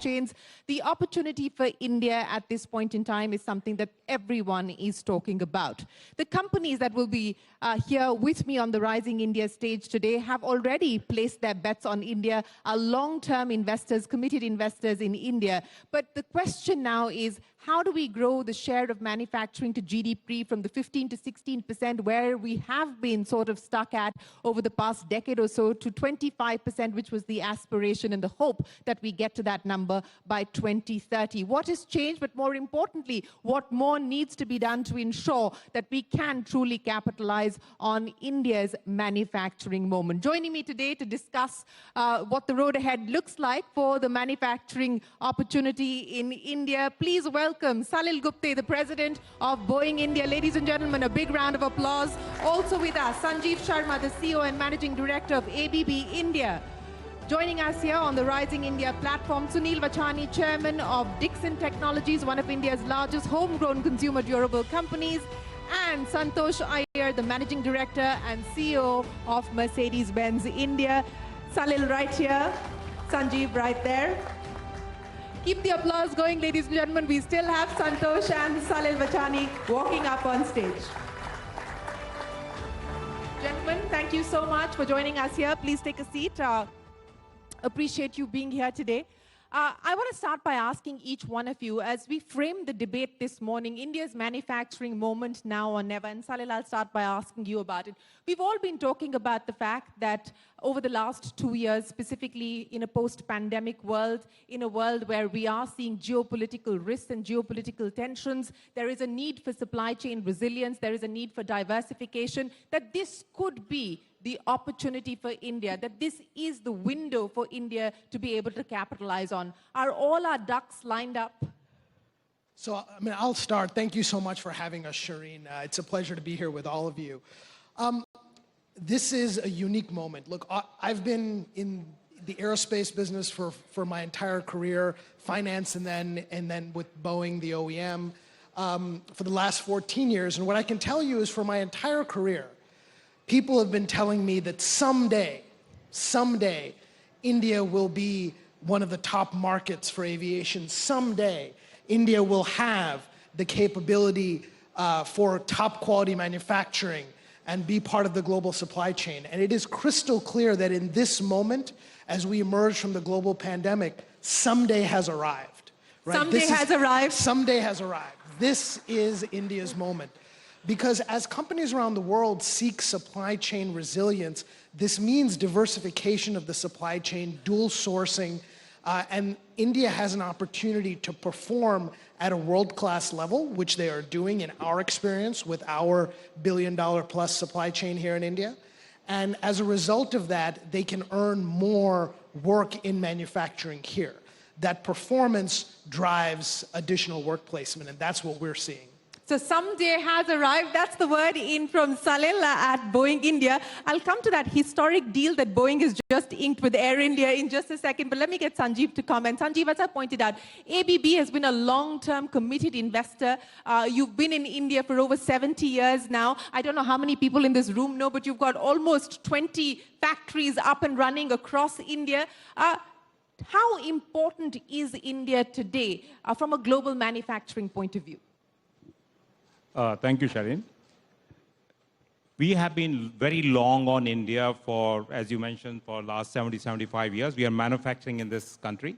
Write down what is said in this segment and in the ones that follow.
chains. The opportunity for India at this point in time is something that everyone is talking about. The companies that will be here with me on the Rising India stage today have already placed their bets on India, are long-term investors, committed investors in India. But the question now is, how do we grow the share of manufacturing to GDP from the 15 to 16% where we have been sort of stuck at over the past decade or so to 25%, which was the aspiration and the hope that we get to that number by 2030? What has changed? But more importantly, what more needs to be done to ensure that we can truly capitalize on India's manufacturing moment? Joining me today to discuss what the road ahead looks like for the manufacturing opportunity in India, please welcome Salil Gupte, the president of Boeing India. Ladies and gentlemen, a big round of applause. Also with us, Sanjeev Sharma, the CEO and managing director of ABB India. Joining us here on the Rising India platform, Sunil Vachani, chairman of Dixon Technologies, one of India's largest homegrown consumer durable companies, and Santosh Iyer, the managing director and CEO of Mercedes-Benz India. Salil right here, Sanjeev right there. Keep the applause going, ladies and gentlemen. We still have Santosh and Salil Vachani walking up on stage. Gentlemen, thank you so much for joining us here. Please take a seat. Appreciate you being here today. I want to start by asking each one of you, as we frame the debate this morning, India's manufacturing moment now or never. And Salil, I'll start by asking you about it. We've all been talking about the fact that over the last 2 years, specifically in a post-pandemic world, in a world where we are seeing geopolitical risks and geopolitical tensions, there is a need for supply chain resilience, there is a need for diversification, that this could be the opportunity for India, that this is the window for India to be able to capitalize on. Are all our ducks lined up? So, I'll start. Thank you so much for having us, Shireen. It's a pleasure to be here with all of you. This is a unique moment. Look, I've been in the aerospace business for my entire career, finance and then with Boeing, the OEM, for the last 14 years. And what I can tell you is for my entire career, people have been telling me that someday, India will be one of the top markets for aviation. Someday, India will have the capability for top quality manufacturing and be part of the global supply chain. And it is crystal clear that in this moment, as we emerge from the global pandemic, someday has arrived. Right? Someday has arrived. Someday has arrived. This is India's moment. Because as companies around the world seek supply chain resilience, this means diversification of the supply chain, dual sourcing, and India has an opportunity to perform at a world-class level, which they are doing in our experience with our billion-dollar-plus supply chain here in India. And as a result of that, they can earn more work in manufacturing here. That performance drives additional work placement, and that's what we're seeing. So someday has arrived. That's the word in from Salil at Boeing India. I'll come to that historic deal that Boeing has just inked with Air India in just a second. But let me get Sanjeev to comment. Sanjeev, as I pointed out, ABB has been a long-term committed investor. You've been in India for over 70 years now. I don't know how many people in this room know, but you've got almost 20 factories up and running across India. How important is India today from a global manufacturing point of view? Thank you, Shireen. We have been very long on India for, as you mentioned, for the last 70, 75 years. We are manufacturing in this country.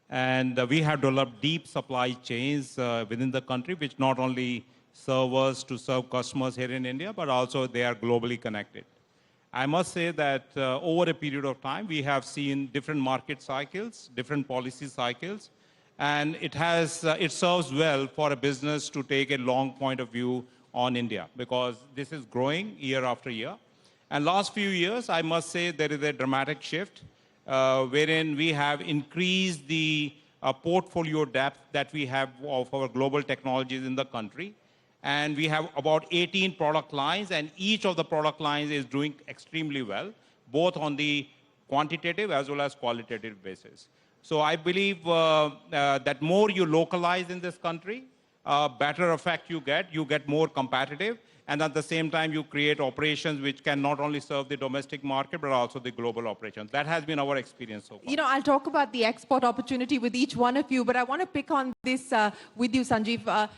And we have developed deep supply chains within the country, which not only serve us to serve customers here in India, but also they are globally connected. I must say that over a period of time, we have seen different market cycles, different policy cycles. And it serves well for a business to take a long point of view on India, because this is growing year after year. And last few years, I must say there is a dramatic shift wherein we have increased the portfolio depth that we have of our global technologies in the country. And we have about 18 product lines, and each of the product lines is doing extremely well, both on the quantitative as well as qualitative basis. So I believe that more you localize in this country, better effect you get more competitive. and at the same time you create operations which can not only serve the domestic market but also the global operations. That has been our experience so far. You know, I'll talk about the export opportunity with each one of you, but I want to pick on this with you, Sanjeev.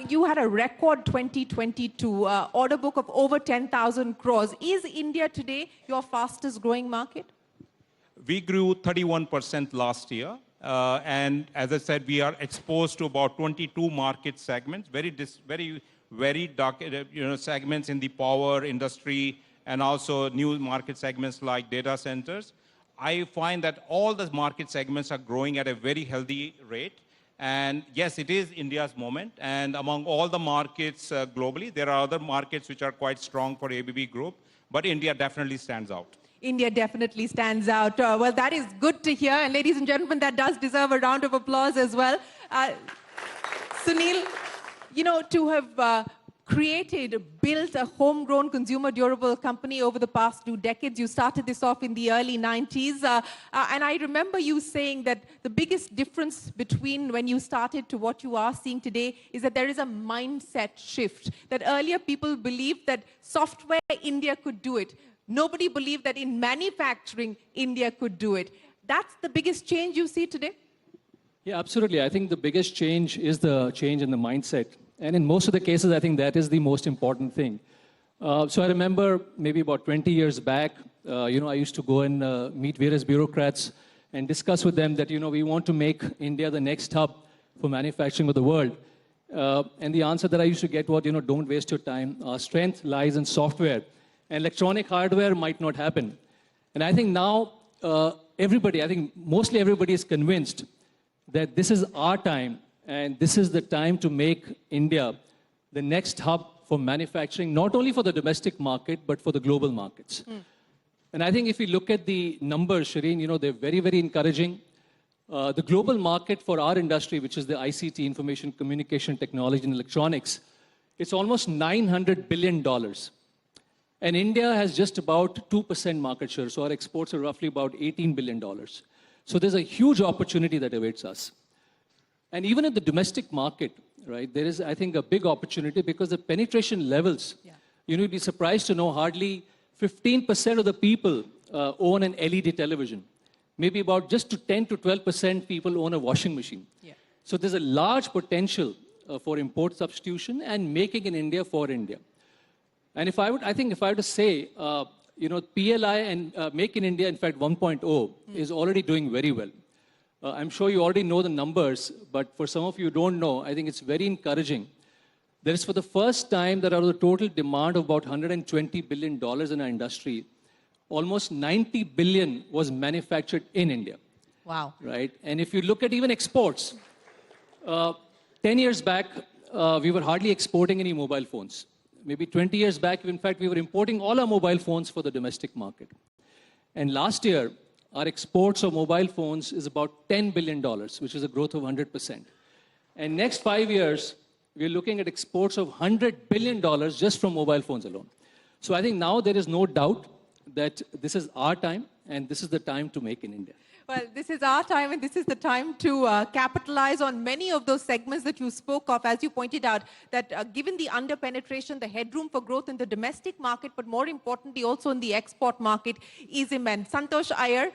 You had a record 2022 order book of over 10,000 crores. Is India today your fastest growing market? We grew 31% last year. And as I said, we are exposed to about 22 market segments, very dark, segments in the power industry and also new market segments like data centers. I find that all the market segments are growing at a very healthy rate. And yes, it is India's moment. And among all the markets globally, there are other markets which are quite strong for ABB Group, but India definitely stands out. India definitely stands out. Well, that is good to hear. And ladies and gentlemen, that does deserve a round of applause as well. Sunil, you know, to have built a homegrown consumer durable company over the past 2 decades. You started this off in the early 90s. And I remember you saying that the biggest difference between when you started to what you are seeing today is that there is a mindset shift. That earlier people believed that software India could do it. Nobody believed that in manufacturing India could do it. That's the biggest change you see today? Yeah, absolutely. I think the biggest change is the change in the mindset. And in most of the cases, I think that is the most important thing. So I remember maybe about 20 years back, I used to go and meet various bureaucrats and discuss with them that, we want to make India the next hub for manufacturing of the world. And the answer that I used to get was, don't waste your time. Our strength lies in software. And electronic hardware might not happen. And I think now mostly everybody is convinced that this is our time. And this is the time to make India the next hub for manufacturing, not only for the domestic market, but for the global markets. And I think if we look at the numbers, Shireen, they're very, very encouraging. The global market for our industry, which is the ICT, information, communication, technology, and electronics, it's almost $900 billion. And India has just about 2% market share. So our exports are roughly about $18 billion. So there's a huge opportunity that awaits us. And even in the domestic market, right, there is, I think, a big opportunity because the penetration levels, you'd be surprised to know hardly 15% of the people own an LED television. Maybe about just to 10 to 12% people own a washing machine. So there's a large potential for import substitution and making in India for India. And if I were to say, PLI and Make in India, in fact, 1.0 is already doing very well. I'm sure you already know the numbers, but for some of you who don't know, I think it's very encouraging. There is for the first time that out of the total demand of about $120 billion in our industry, almost 90 billion was manufactured in India. Wow. Right? And if you look at even exports, 10 years back, we were hardly exporting any mobile phones. Maybe 20 years back, in fact, we were importing all our mobile phones for the domestic market. And last year, our exports of mobile phones is about $10 billion, which is a growth of 100%. And next 5 years, we're looking at exports of $100 billion just from mobile phones alone. So I think now there is no doubt that this is our time, and this is the time to make in India. Well, this is our time, and this is the time to capitalize on many of those segments that you spoke of. As you pointed out, that given the under-penetration, the headroom for growth in the domestic market, but more importantly also in the export market, is immense. Santosh, Iyer,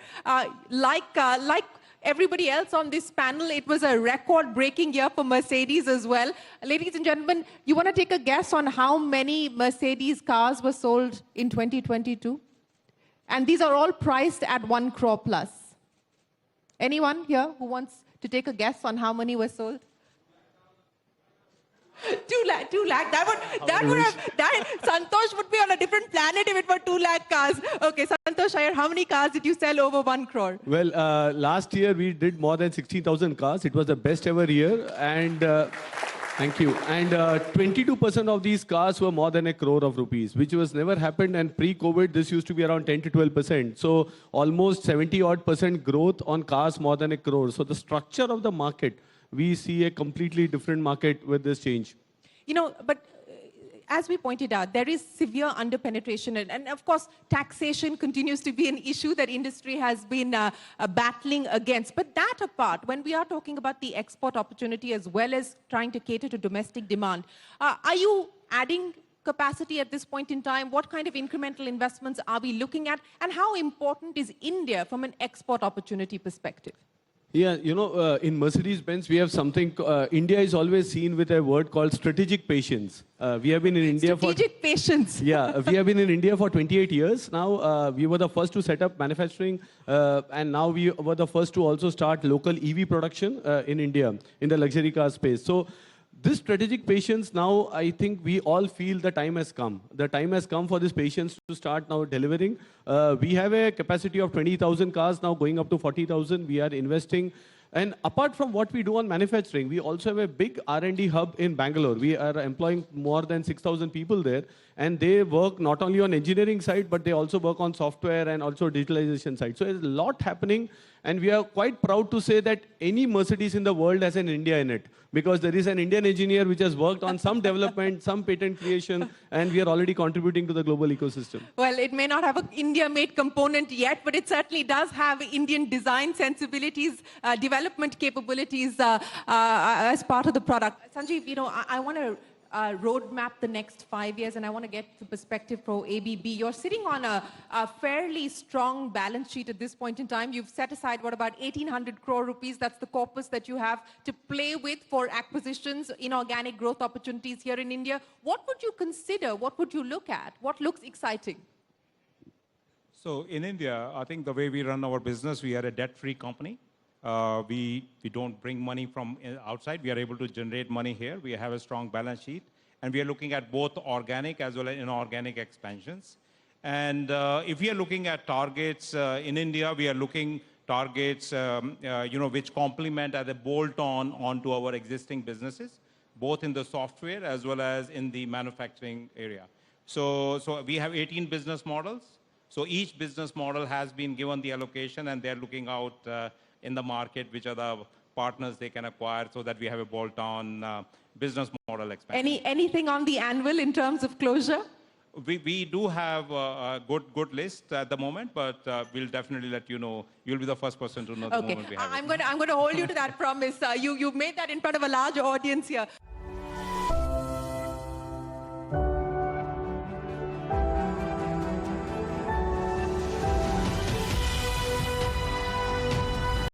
like everybody else on this panel, it was a record-breaking year for Mercedes as well. Ladies and gentlemen, you want to take a guess on how many Mercedes cars were sold in 2022? And these are all priced at 1 crore plus. Anyone here who wants to take a guess on how many were sold? 2 lakh. Santosh would be on a different planet if it were 2 lakh cars. Okay, Santosh Iyer, how many cars did you sell over 1 crore? Well, last year we did more than 16,000 cars. It was the best ever year. And thank you. And 22% of these cars were more than 1 crore of rupees, which was never happened. And pre-COVID, this used to be around 10 to 12%. So almost 70-odd% growth on cars more than 1 crore. So the structure of the market, we see a completely different market with this change. But as we pointed out, there is severe under-penetration. And of course, taxation continues to be an issue that industry has been battling against. But that apart, when we are talking about the export opportunity as well as trying to cater to domestic demand, are you adding capacity at this point in time? What kind of incremental investments are we looking at? And how important is India from an export opportunity perspective? Yeah, in Mercedes-Benz, we have something, India is always seen with a word called strategic patience. We have been in India for... Strategic patience. Yeah, we have been in India for 28 years now. We were the first to set up manufacturing, and now we were the first to also start local EV production in India, in the luxury car space. So this strategic patience now, I think we all feel the time has come. The time has come for this patience to start now delivering. We have a capacity of 20,000 cars now going up to 40,000. We are investing. And apart from what we do on manufacturing, we also have a big R&D hub in Bangalore. We are employing more than 6,000 people there. And they work not only on engineering side, but they also work on software and also digitalization side. So there's a lot happening. And we are quite proud to say that any Mercedes in the world has an India in it. Because there is an Indian engineer which has worked on some development, some patent creation, and we are already contributing to the global ecosystem. Well, it may not have an India-made component yet, but it certainly does have Indian design sensibilities, development capabilities as part of the product. Sanjeev, I want to roadmap the next 5 years, and I want to get the perspective for ABB. You're sitting on a fairly strong balance sheet at this point in time. You've set aside, about 1,800 crore rupees. That's the corpus that you have to play with for acquisitions, inorganic growth opportunities here in India. What would you consider? What would you look at? What looks exciting? So in India, I think the way we run our business, we are a debt-free company. We don't bring money from outside. We are able to generate money here. We have a strong balance sheet. And we are looking at both organic as well as inorganic expansions. And if we are looking at targets in India, we are looking targets which complement as a bolt-on onto our existing businesses, both in the software as well as in the manufacturing area. So we have 18 business models. So each business model has been given the allocation, and they're looking out in the market, which are the partners they can acquire, so that we have a bolt-on business model expansion. Anything on the anvil in terms of closure? We do have a good list at the moment, but we'll definitely let you know. You'll be the first person to know the moment we have it. I'm going to hold you to that promise. You've made that in front of a large audience here.